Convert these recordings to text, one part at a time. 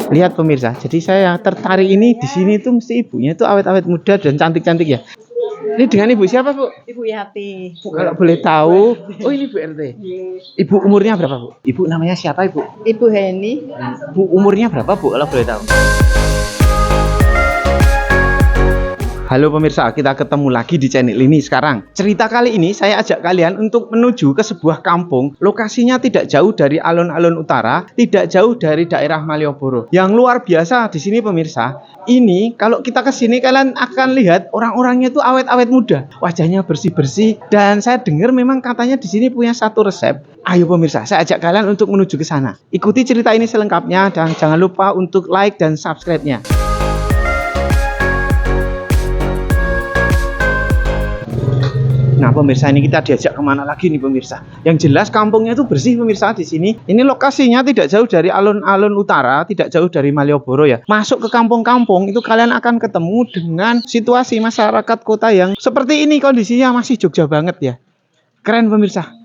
Lihat pemirsa, jadi saya tertarik ini di sini tuh mesti ibunya itu awet-awet muda dan cantik-cantik ya. Ini dengan ibu siapa, Bu? Ibu Yati. Bu, kalau boleh tahu, oh ini Bu RT. Ibu umurnya berapa, Bu? Ibu namanya siapa, Ibu? Ibu Heni. Bu umurnya berapa, Bu, kalau boleh tahu? Halo pemirsa, kita ketemu lagi di channel ini sekarang. Cerita kali ini saya ajak kalian untuk menuju ke sebuah kampung. Lokasinya tidak jauh dari alun-alun utara, tidak jauh dari daerah Malioboro. Yang luar biasa di sini pemirsa, ini kalau kita ke sini kalian akan lihat orang-orangnya itu awet-awet muda, wajahnya bersih-bersih, dan saya dengar memang katanya di sini punya satu resep. Ayo pemirsa, saya ajak kalian untuk menuju ke sana. Ikuti cerita ini selengkapnya dan jangan lupa untuk like dan subscribe-nya. Nah pemirsa, ini kita diajak kemana lagi nih pemirsa? Yang jelas kampungnya itu bersih pemirsa di sini. Ini lokasinya tidak jauh dari alun-alun utara, tidak jauh dari Malioboro ya. Masuk ke kampung-kampung itu kalian akan ketemu dengan situasi masyarakat kota yang seperti ini, kondisinya masih Jogja banget ya. Keren pemirsa,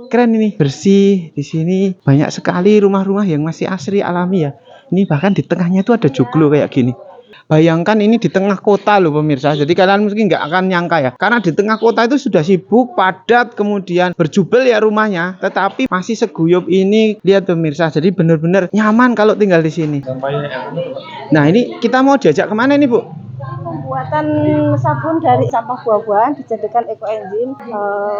keren ini, bersih di sini. Banyak sekali rumah-rumah yang masih asri alami ya. Ini bahkan di tengahnya itu ada joglo kayak gini. Bayangkan ini di tengah kota loh pemirsa. Jadi kalian mungkin nggak akan nyangka ya, karena di tengah kota itu sudah sibuk, padat, kemudian berjubel ya rumahnya, tetapi masih seguyup ini. Lihat pemirsa, jadi benar-benar nyaman kalau tinggal di sini. Nah ini kita mau diajak kemana nih, Bu? Pembuatan sabun dari sampah buah-buahan dijadikan eco engine,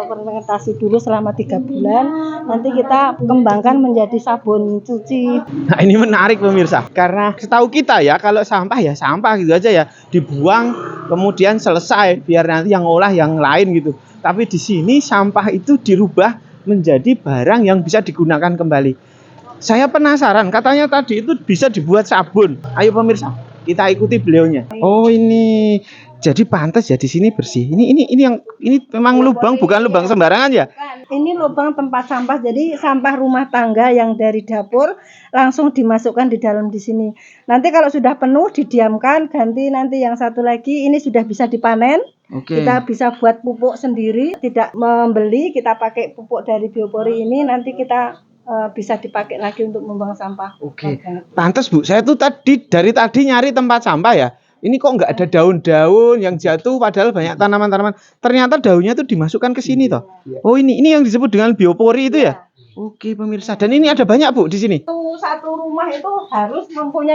fermentasi dulu selama 3 bulan. Nanti kita kembangkan menjadi sabun cuci. Nah ini menarik pemirsa, karena setahu kita ya kalau sampah ya sampah gitu aja ya, dibuang kemudian selesai, biar nanti yang olah yang lain gitu. Tapi di sini sampah itu dirubah menjadi barang yang bisa digunakan kembali. Saya penasaran, katanya tadi itu bisa dibuat sabun. Ayo pemirsa, kita ikuti beliaunya. Oh ini, jadi pantas ya di sini bersih. Ini memang lubang, bukan lubang sembarangan ya. Ini lubang tempat sampah. Jadi sampah rumah tangga yang dari dapur langsung dimasukkan di dalam di sini. Nanti kalau sudah penuh didiamkan, ganti nanti yang satu lagi. Ini sudah bisa dipanen. Oke. Kita bisa buat pupuk sendiri, tidak membeli. Kita pakai pupuk dari biopori ini. Nanti kita bisa dipakai lagi untuk membuang sampah. Oke. Pantas Bu, saya tuh dari tadi nyari tempat sampah ya. Ini kok nggak ada daun-daun yang jatuh, padahal banyak tanaman-tanaman. Ternyata daunnya tuh dimasukkan ke sini toh. Oh ini yang disebut dengan biopori itu ya. Oke pemirsa, dan ini ada banyak Bu di sini. Satu rumah itu harus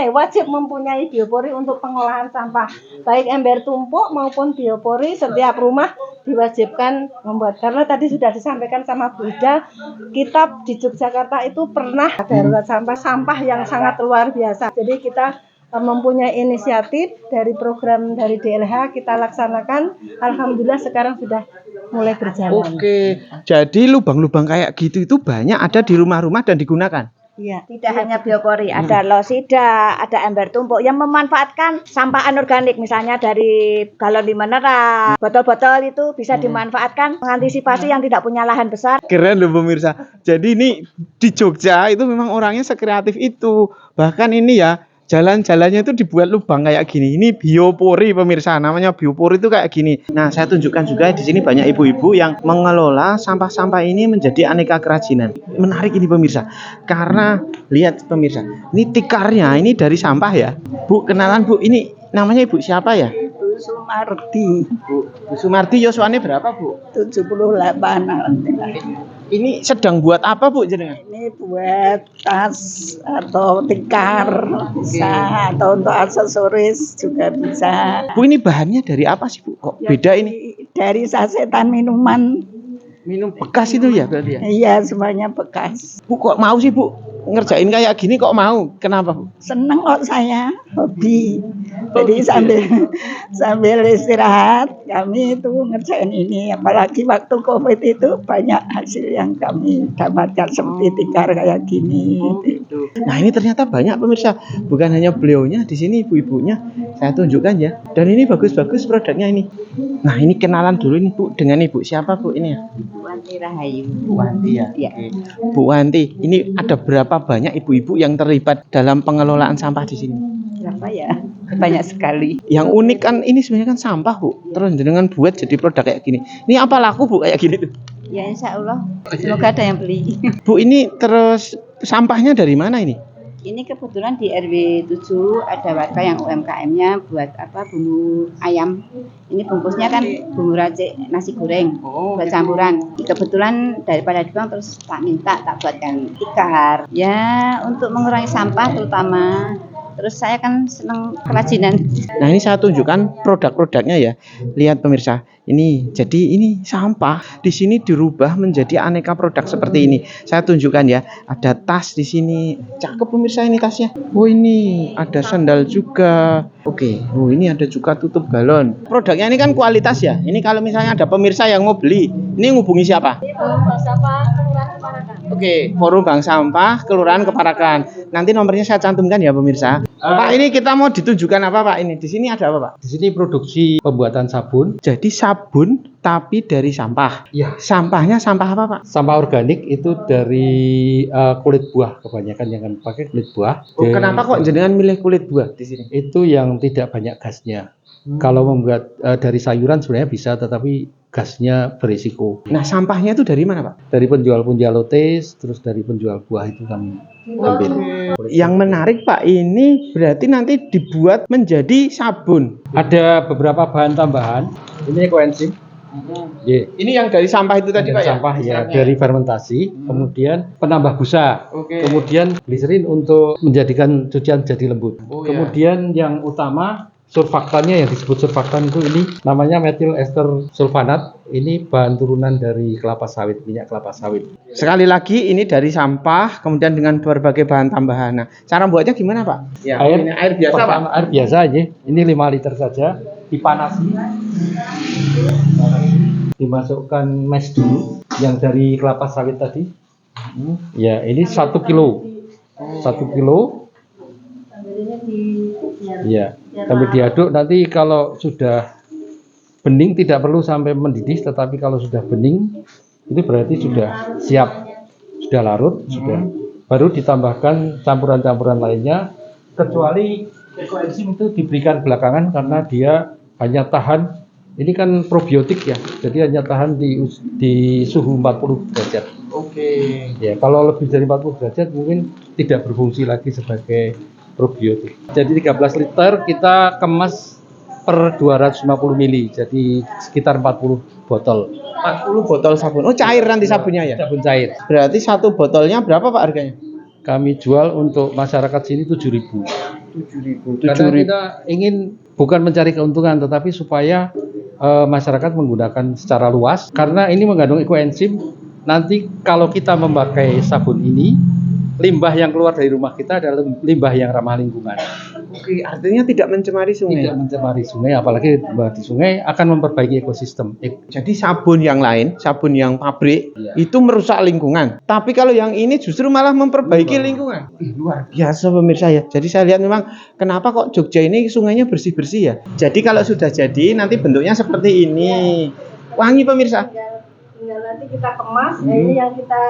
wajib mempunyai biopori untuk pengolahan sampah. Baik ember tumpuk maupun biopori, setiap rumah diwajibkan membuat. Karena tadi sudah disampaikan sama Bu Ida, kita di Yogyakarta itu pernah darurat sampah yang sangat luar biasa. Jadi kita mempunyai inisiatif dari program dari DLH, kita laksanakan. Alhamdulillah sekarang sudah mulai berjalan. Oke, jadi lubang-lubang kayak gitu itu banyak ada di rumah-rumah dan digunakan. Iya. Tidak hanya biopori, ada losida, ada ember tumpuk yang memanfaatkan sampah anorganik, misalnya dari galon mineral, botol-botol itu bisa dimanfaatkan, mengantisipasi yang tidak punya lahan besar. Keren loh pemirsa. Jadi ini di Jogja itu memang orangnya sekreatif itu. Bahkan ini ya, jalan-jalannya itu dibuat lubang kayak gini. Ini biopori pemirsa, namanya biopori itu kayak gini. Nah, saya tunjukkan juga di sini banyak ibu-ibu yang mengelola sampah-sampah ini menjadi aneka kerajinan. Menarik ini pemirsa, karena lihat pemirsa, ini tikarnya ini dari sampah ya. Bu, kenalan Bu, ini namanya Ibu siapa ya? Bu Sumardi. Bu Sumardi, yoswane berapa Bu? 78. Ini sedang buat apa Bu jenengan? Ini buat tas atau tikar bisa, atau untuk aksesoris juga bisa. Bu, ini bahannya dari apa sih Bu? Kok beda ini? Dari sasetan minuman. Minum bekas itu ya berarti ya? Iya, semuanya bekas. Bu, kok mau sih Bu ngerjain kayak gini, kok mau? Kenapa Bu? Seneng kok saya, hobi. Jadi sambil istirahat kami itu ngerjain ini. Apalagi waktu COVID itu banyak hasil yang kami dapatkan seperti tikar kayak gini. Nah ini ternyata banyak pemirsa, bukan hanya beliaunya di sini, ibu-ibunya saya tunjukkan ya. Dan ini bagus-bagus produknya ini. Nah ini kenalan dulu nih Bu dengan Ibu siapa Bu ini ya? Bu Wanti Rahayu. Bu Wanti ya. Ya. Bu Wanti, ini ada berapa banyak ibu-ibu yang terlibat dalam pengelolaan sampah di sini? Berapa ya? Banyak sekali. Yang unik kan ini sebenarnya kan sampah Bu, terus dengan buat jadi produk kayak gini. Ini apa laku Bu kayak gini tuh? Ya insya Allah, semoga ada yang beli. Bu ini terus sampahnya dari mana ini? Ini kebetulan di RW 7 ada warga yang UMKM-nya buat bumbu ayam. Ini bungkusnya kan bumbu racik nasi goreng buat campuran. Kebetulan daripada dibuang terus tak buatkan tikar. Ya untuk mengurangi sampah terutama. Terus saya kan senang kerajinan. Nah, ini saya tunjukkan produk-produknya ya. Lihat pemirsa, ini jadi ini sampah di sini dirubah menjadi aneka produk seperti ini. Saya tunjukkan ya, ada tas di sini. Cakep pemirsa ini tasnya. Oh, ini ada sandal juga. Oke, oh ini ada juga tutup galon. Produknya ini kan kualitas ya. Ini kalau misalnya ada pemirsa yang mau beli, ini ngubungi siapa? Oke, Forum Bank Sampah Kelurahan Keparakan. Nanti nomornya saya cantumkan ya pemirsa. Pak, ini kita mau ditunjukkan apa Pak? Ini di sini ada apa Pak? Di sini produksi pembuatan sabun. Jadi sabun tapi dari sampah. Ya. Sampahnya sampah apa Pak? Sampah organik itu dari kulit buah, kebanyakan yang pakai kulit buah. Oh, kenapa kok jenengan milih kulit buah di sini? Itu yang tidak banyak gasnya. Kalau membuat dari sayuran sebenarnya bisa, tetapi gasnya berisiko. Nah, sampahnya itu dari mana Pak? Dari penjual-penjual lotes, terus dari penjual buah itu kami ambil. Yang menarik Pak, ini berarti nanti dibuat menjadi sabun. Ada beberapa bahan tambahan. Ini koenzim. Yeah. Ini yang dari sampah itu tadi Pak ya? Sampah ya, dari fermentasi, kemudian penambah busa, Oke. kemudian gliserin untuk menjadikan cucian jadi lembut. Oh, ya. Kemudian yang utama surfaktannya yang disebut surfaktan itu ini namanya metil ester sulfanat. Ini bahan turunan dari kelapa sawit, minyak kelapa sawit. Sekali lagi ini dari sampah, kemudian dengan berbagai bahan tambahan. Nah, cara buatnya gimana Pak? Ya, ini air biasa Pak. pertama, air biasa aja. Ini 5 liter saja, dipanasi. Dimasukkan mes dulu yang dari kelapa sawit tadi. Ya, ini 1 kilo. 1 kilo. Ya, sambil diaduk. Nanti kalau sudah bening tidak perlu sampai mendidih, tetapi kalau sudah bening itu berarti sudah siap, sudah larut, sudah. Baru ditambahkan campuran-campuran lainnya, kecuali ekoenzim itu diberikan belakangan karena dia hanya tahan. Ini kan probiotik ya, jadi hanya tahan di suhu 40 derajat. Oke. Ya, kalau lebih dari 40 derajat mungkin tidak berfungsi lagi sebagai probiotik. Jadi 13 liter kita kemas per 250 mili, jadi sekitar 40 botol. 40 botol sabun. Oh, cair nanti sabunnya ya? Sabun cair. Berarti satu botolnya berapa Pak harganya? Kami jual untuk masyarakat sini 7.000. 7.000. Karena kita ingin bukan mencari keuntungan, tetapi supaya masyarakat menggunakan secara luas. Karena ini mengandung ekoenzim. Nanti kalau kita memakai sabun ini, limbah yang keluar dari rumah kita adalah limbah yang ramah lingkungan. Oke, artinya tidak mencemari sungai. Tidak mencemari sungai, apalagi limbah di sungai akan memperbaiki ekosistem. Jadi sabun yang lain, sabun yang pabrik, Iya. itu merusak lingkungan. Tapi kalau yang ini justru malah memperbaiki lingkungan. Luar biasa pemirsa ya. Jadi saya lihat memang kenapa kok Jogja ini sungainya bersih-bersih ya. Jadi kalau sudah jadi nanti bentuknya seperti ini. Wangi pemirsa. Tinggal nanti kita kemas, ini yang kita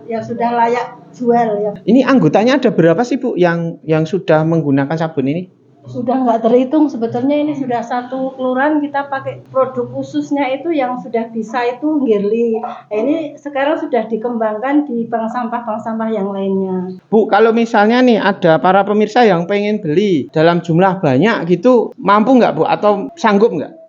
yang sudah layak jual ya. Ini anggotanya ada berapa sih Bu yang sudah menggunakan sabun ini? Sudah nggak terhitung sebetulnya, ini sudah satu kelurahan kita pakai produk khususnya itu yang sudah bisa itu Girly. Nah, ini sekarang sudah dikembangkan di bank sampah yang lainnya. Bu, kalau misalnya nih ada para pemirsa yang pengen beli dalam jumlah banyak gitu, mampu nggak Bu atau sanggup nggak?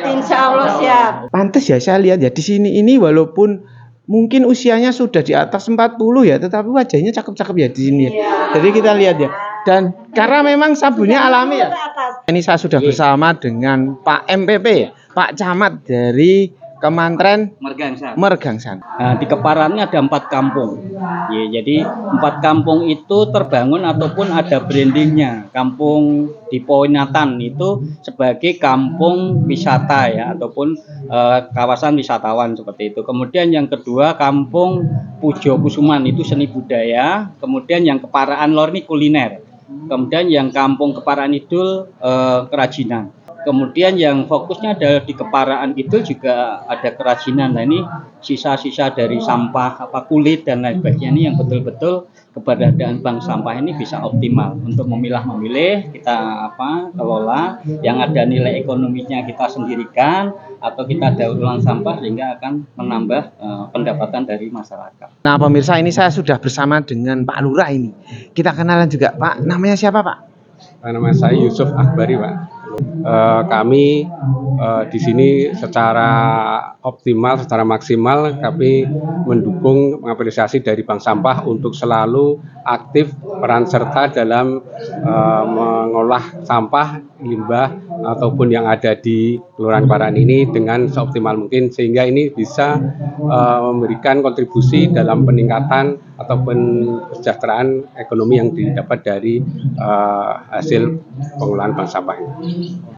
Insya Allah siap. Pantes ya saya lihat ya di sini ini walaupun mungkin usianya sudah di atas 40 ya, tetapi wajahnya cakep-cakep ya di sini. Iya. Jadi kita lihat ya. Dan karena memang sabunnya alami ya. Ini saya sudah bersama dengan Pak MPP ya, Pak Camat dari Kemantren Mergangsan. Nah, di Keparan ini ada 4 kampung. Ya, jadi 4 kampung itu terbangun ataupun ada brandingnya. Kampung di Poinatan itu sebagai kampung wisata ya, ataupun kawasan wisatawan seperti itu. Kemudian yang kedua Kampung Pujo Kusuman itu seni budaya. Kemudian yang Keparaan Lor ini kuliner. Kemudian yang Kampung Keparaan Idul kerajinan. Kemudian yang fokusnya adalah di Keparaan Kidul juga ada kerajinan. Nah ini sisa-sisa dari sampah kulit dan lain sebagainya ini yang betul-betul keberadaan bank sampah ini bisa optimal untuk memilah-memilih, kita kelola, yang ada nilai ekonominya kita sendirikan atau kita daur ulang sampah sehingga akan menambah pendapatan dari masyarakat. Nah pemirsa, ini saya sudah bersama dengan Pak Lurah ini. Kita kenalan juga, Pak. Namanya siapa, Pak? Nama saya Yusuf Akbari, Pak. Kami di sini secara optimal, secara maksimal kami mendukung mengapresiasi dari Bank Sampah untuk selalu aktif peran serta dalam mengolah sampah, limbah ataupun yang ada di Kelurahan Keparaan ini dengan seoptimal mungkin sehingga ini bisa memberikan kontribusi dalam peningkatan ataupun kesejahteraan ekonomi yang didapat dari hasil pengolahan bank sampah ini.